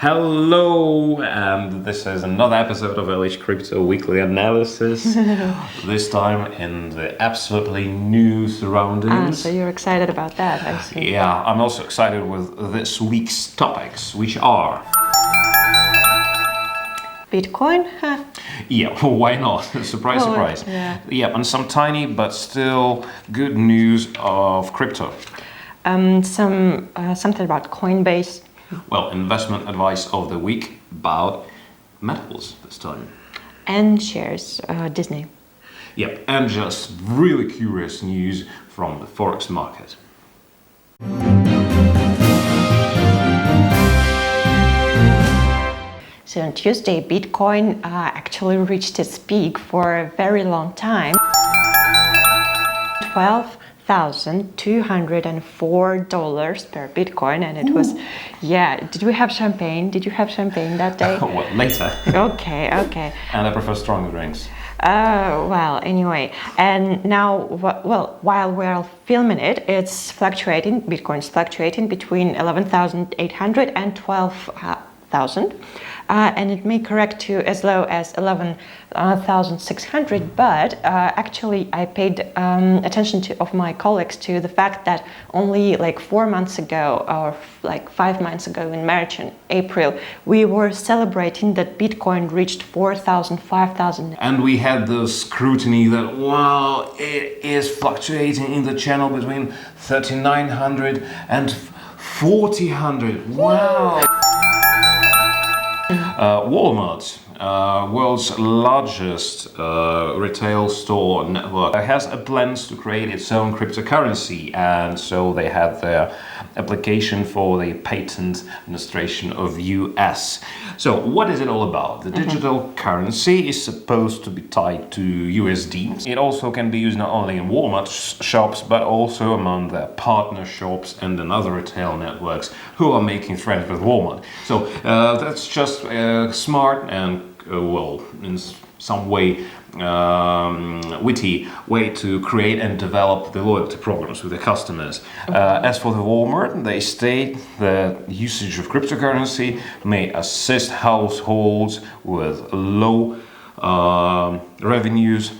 Hello, and this is another episode of LH Crypto Weekly Analysis. This time in the absolutely new surroundings. So you're excited about that, I see. Yeah, I'm also excited with this week's topics, which are... Bitcoin? Yeah, why not? Surprise, surprise. Yeah, and some tiny but still good news of crypto. Something about Coinbase. Well, investment advice of the week about metals this time. And shares, Disney. Yep, and just really curious news from the forex market. So on Tuesday, Bitcoin actually reached its peak for a very long time. $12,204 per Bitcoin, and it was, did we have champagne? Did you have champagne that day? Well, later. Okay. And I prefer stronger drinks. Well, anyway, and now, while we're filming it, it's fluctuating, Bitcoin's fluctuating between 11,800 and 12,000. And it may correct to as low as 11,600, but actually I paid attention of my colleagues to the fact that only like 4 months ago or like 5 months ago in March and April, we were celebrating that Bitcoin reached 4,000, 5,000. And we had the scrutiny that, well, it is fluctuating in the channel between 3,900 and 4,000. Wow! Walmart, world's largest retail store network, has plans to create its own cryptocurrency, and so they had their application for the Patent Administration of US. So what is it all about? The digital currency is supposed to be tied to USD. It also can be used not only in Walmart shops, but also among their partner shops and in other retail networks who are making friends with Walmart. So that's just smart and in some way witty way to create and develop the loyalty programs with the customers. As for the Walmart, they state that usage of cryptocurrency may assist households with low revenues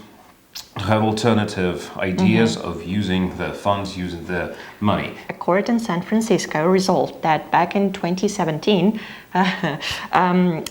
to have alternative ideas of using the funds, using the money. A court in San Francisco resolved that back in 2017, when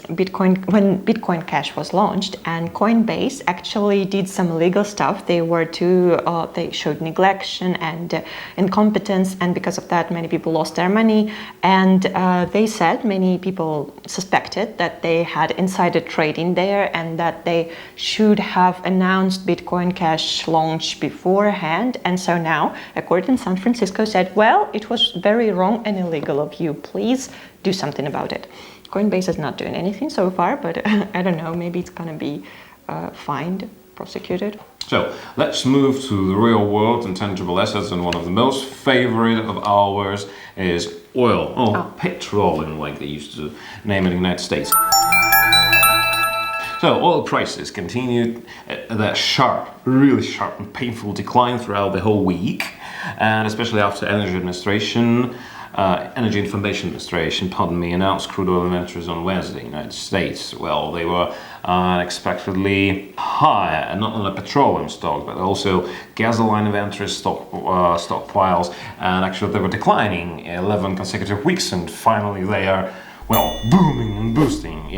Bitcoin Cash was launched, and Coinbase actually did some illegal stuff. They showed neglection and incompetence, and because of that, many people lost their money. And they said many people suspected that they had insider trading there, and that they should have announced Bitcoin Cash launch beforehand. And so now, a court in San Francisco said, well, it was very wrong and illegal of you. Please do something about it. Coinbase is not doing anything so far, but I don't know, maybe it's going to be fined, prosecuted. So let's move to the real world and tangible assets, and one of the most favorite of ours is oil, petroleum, like they used to name it in the United States. So oil prices continued that really sharp and painful decline throughout the whole week, and especially after Energy Information Administration, announced crude oil inventories on Wednesday in the United States. Well, they were unexpectedly high, and not only petroleum stocks, but also gasoline inventories, stockpiles, and actually they were declining 11 consecutive weeks, and finally they are, booming and boosting,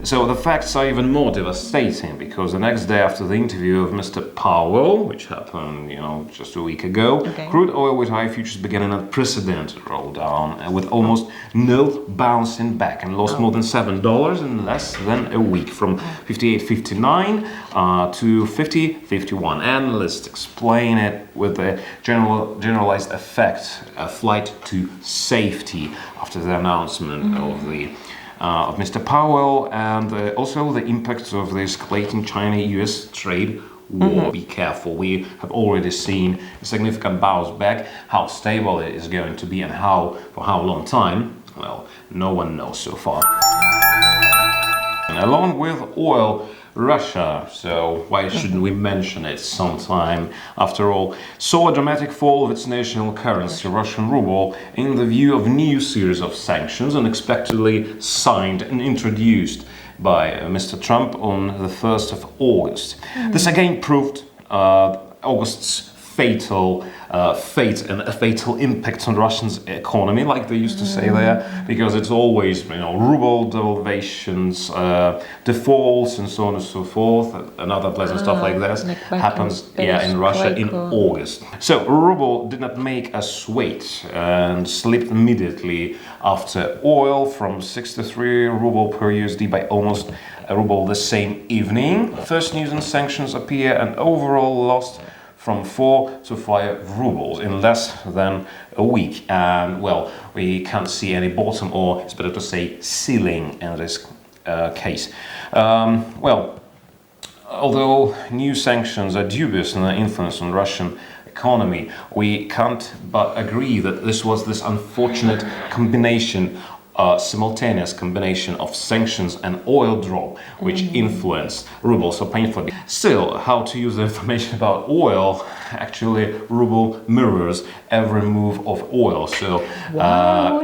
So the facts are even more devastating, because the next day after the interview of Mr. Powell, which happened, just a week ago, crude oil with high futures began an unprecedented roll down, with almost no bouncing back, and lost more than $7 in less than a week, from 58.59 to 50.51. Analysts explain it with the generalized effect, a flight to safety after the announcement of Mr. Powell, and also the impacts of the escalating China-US trade war. Be careful. We have already seen a significant bounce back. How stable it is going to be and for how long time, well, no one knows so far. And along with oil, Russia, so why shouldn't we mention it sometime? After all, saw a dramatic fall of its national currency, Russian ruble, in the view of new series of sanctions unexpectedly signed and introduced by Mr. Trump on the 1st of August. This again proved August's fatal fate and a fatal impact on Russia's economy, like they used to say there, because it's always, ruble devaluations, defaults, and so on and so forth, and other pleasant stuff like this happens in Russia in August. So ruble did not make us wait and slipped immediately after oil from 63 ruble per USD by almost a ruble the same evening. First news on sanctions appear and overall lost from 4 to 5 rubles in less than a week. And well, we can't see any bottom, or it's better to say ceiling in this case. Well, although new sanctions are dubious in their influence on Russian economy, we can't but agree that this was this unfortunate combination, simultaneous combination of sanctions and oil drop, which influenced ruble so painfully. Still, how to use the information about oil? Actually, ruble mirrors every move of oil. So,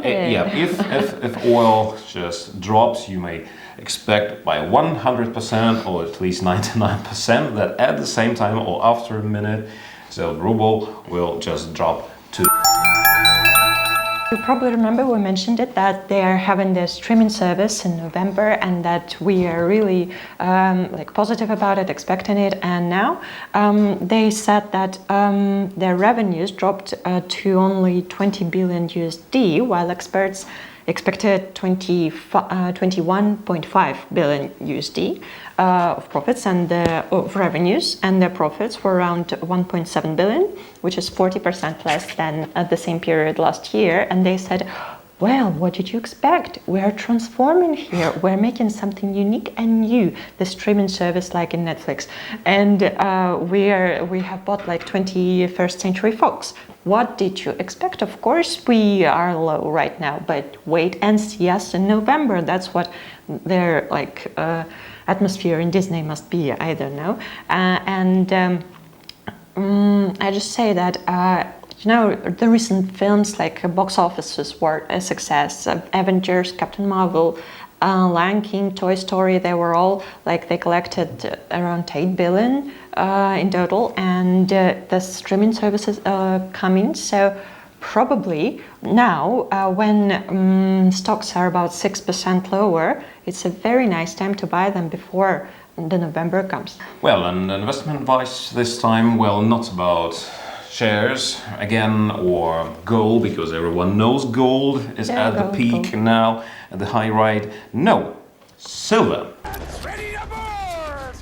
if oil just drops, you may expect by 100% or at least 99% that at the same time or after a minute, so ruble will just drop to. You probably remember we mentioned it, that they are having their streaming service in November, and that we are really positive about it, expecting it. And now they said that their revenues dropped to only 20 billion USD, while experts expected 21.5 billion USD of profits and of revenues, and their profits were around 1.7 billion, which is 40% less than at the same period last year. And they said, well, what did you expect? We are transforming here. We're making something unique and new, the streaming service like in Netflix. And we have bought like 21st Century Fox. What did you expect? Of course, we are low right now, but wait and see us in November. That's what their atmosphere in Disney must be. I don't know. I just say that the recent films like box offices were a success. Avengers, Captain Marvel, Lion King, Toy Story, they were all they collected around 8 billion in total, and the streaming services coming. So probably now when stocks are about 6% lower, it's a very nice time to buy them before the November comes. Well, and investment advice this time, well, not about shares again or gold, because everyone knows gold is at the peak now, at the high ride. No, silver. Ready to board!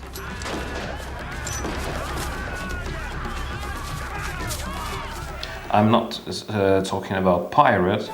I'm not talking about pirates.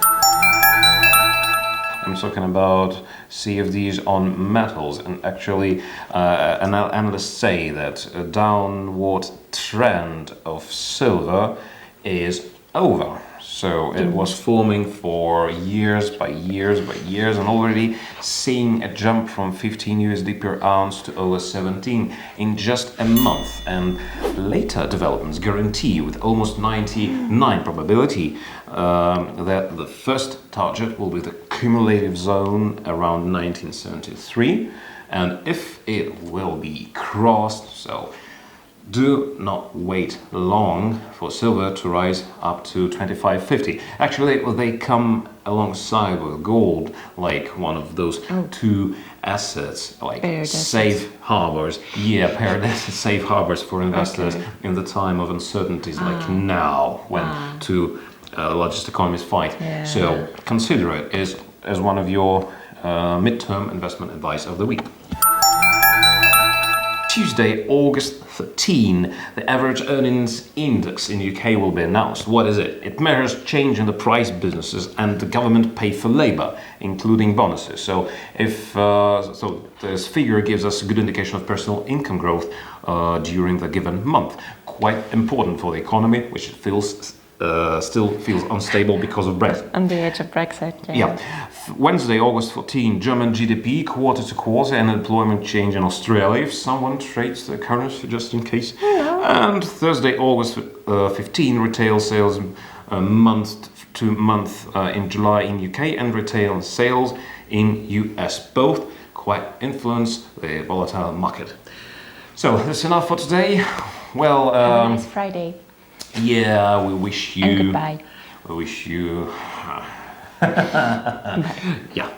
I'm talking about CFDs on metals, and actually analysts say that a downward trend of silver is over. So it was forming for years by years by years, and already seeing a jump from 15 USD per ounce to over 17 in just a month. And later developments guarantee with almost 99 probability that the first target will be the cumulative zone around 1973, and if it will be crossed, so do not wait long for silver to rise up to 25.50. Actually, they come alongside with gold, like one of those two assets, like safe harbors. Yeah, paradise safe harbors for investors in the time of uncertainties, like now, when two largest economies fight. Yeah. So consider it as one of your midterm investment advice of the week. Tuesday, August 13, the average earnings index in UK will be announced. What is it? It measures change in the price businesses and the government pay for labour, including bonuses. So if this figure gives us a good indication of personal income growth during the given month. Quite important for the economy, which feels still feels unstable because of Brexit. On the edge of Brexit. Yeah. Wednesday, August 14, German GDP quarter to quarter and employment change in Australia, if someone trades the currency just in case. And Thursday, August 15, retail sales month to month in July in UK and retail sales in US. Both quite influence the volatile market. So that's enough for today. Well, Have a nice Friday. yeah, we wish you. And goodbye. We wish you. Yeah.